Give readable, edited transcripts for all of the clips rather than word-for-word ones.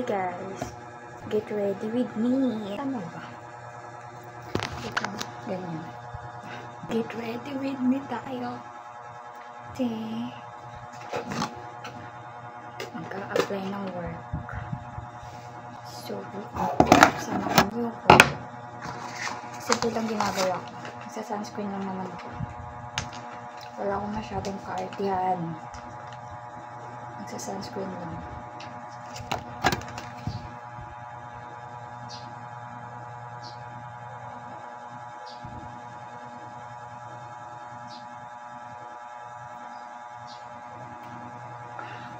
Hi guys, get ready with me. Tama ba? Ito, ganyan. Get ready with me tayo. Magka-apply ng work. So, samahan niyo ko. Simple lang ginagawa ko. Sa sunscreen lang naman ako. Wala akong masyadong kaartihan. Sa sunscreen lang.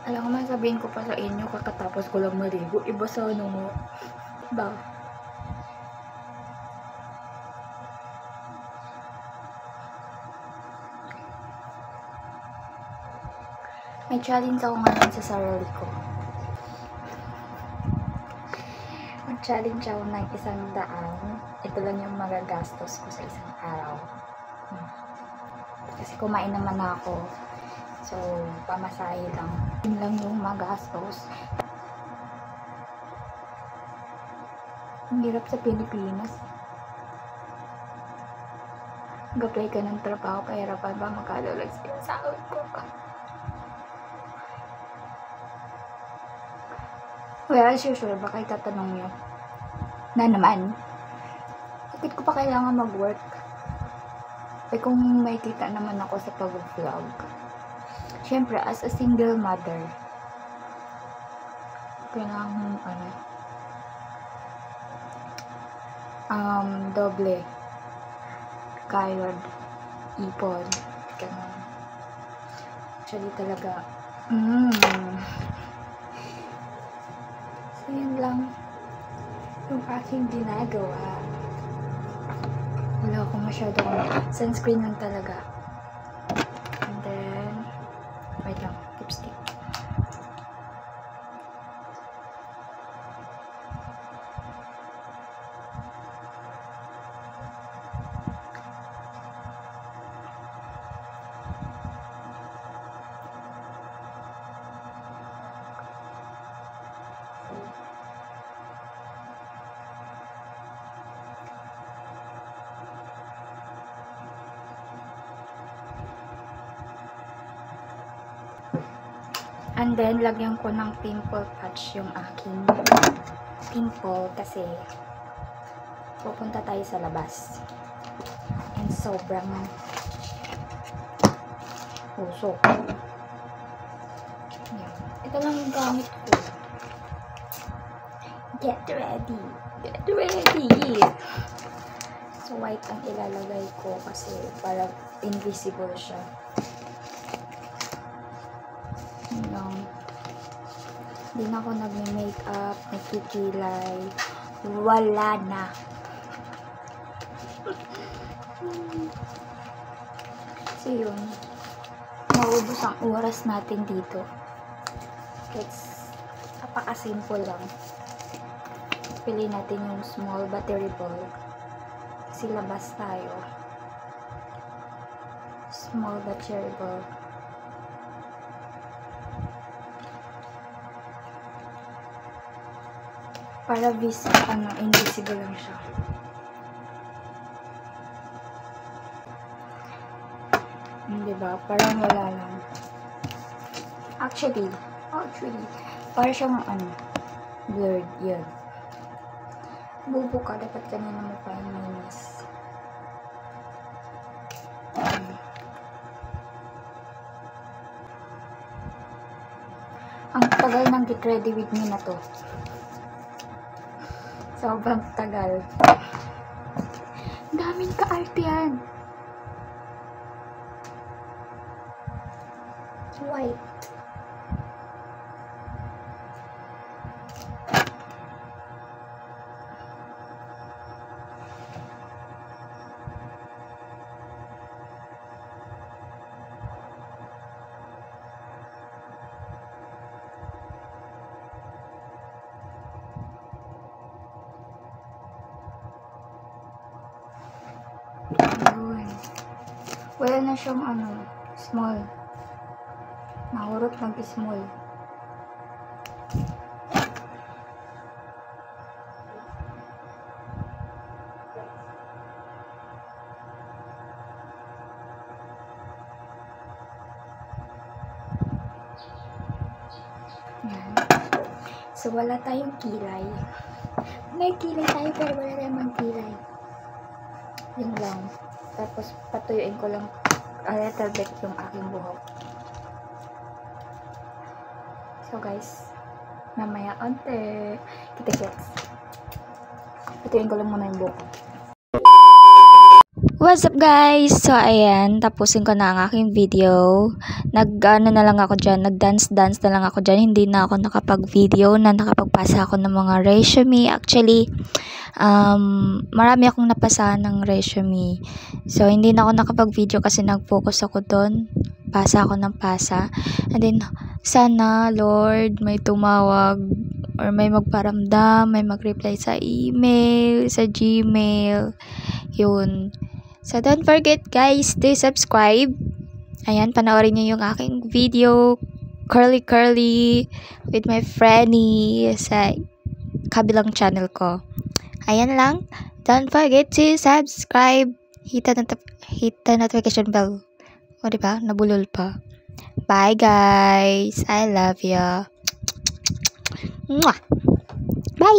Alam ko man, sabihin ko pa sa inyo kakatapos ko lang maligo. Iba sa ano mo. Ba? May challenge ako ngayon sa sarili ko. Mag-challenge ako ng 100. Ito lang yung magagastos ko sa isang araw. Kasi kumain naman ako. So, pamasahe lang. Yun lang yung magastos. Ang hirap sa Pilipinas. Mag-apply ka ng trabaho, kahirapan ba magkano lang sa sahod ko. Well, as usual, baka itatanong nyo na naman, bakit ko pa kailangan mag-work? Eh kung may kita naman ako sa pag-vlog. Siyempre, as a single mother, kailangan doble kayod, ipon, ganun. Actually talaga, so yun lang yung aking ginagawa. Wala akong masyadong sunscreen lang talaga. And then, wait lang, lipstick. And then, lagyan ko ng pimple patch yung aking pimple kasi pupunta tayo sa labas. And sobrang usok. Yan. Ito lang yung gamit ko. Get ready! Get ready! So, white ang ilalagay ko kasi para invisible siya. Hindi na ako nag-makeup, nagkikilay, wala na. So yun, maubos ang oras natin dito. It's napaka-simple lang. Pili natin yung small battery ball kasi labas tayo. Small battery ball. Para invisible lang siya. Diba? Parang wala lang. Actually, para siyang blurred yun. Bubo ka, dapat kanina mo pa yung minis. Ang tagal ng get ready with me na to. Sobrang tagal. Daming kaartihan. White. Wala na siyang small. Nahurot mag-small. So, wala tayong kilay. May kilay tayo pero wala tayong magkilay. Yun lang. Tapos, patuyuin ko lang a little bit yung aking buhok. So, guys, mamaya onte. Kita-kits. Patuyuin ko lang muna yung buhok. What's up guys? So ayan, tapusin ko na ang aking video. Nag-ano na lang ako dyan, nag-dance na lang ako dyan. Hindi na ako nakapag-video na nakapagpasa ako ng mga resume. Actually, marami akong napasa ng resume. So hindi na ako nakapag-video kasi nag-focus ako doon. Pasa ako ng pasa. And then, sana Lord may tumawag or may magparamdam, may mag-reply sa email, sa Gmail. Yun. So, don't forget guys to subscribe. Ayan, panoorin niyo yung aking video, curly with my Franny sa kabilang channel ko. Ayan lang. Don't forget to subscribe. Hit the notification bell. O, diba? Nabulol pa. Bye guys. I love you. Mwah! Bye!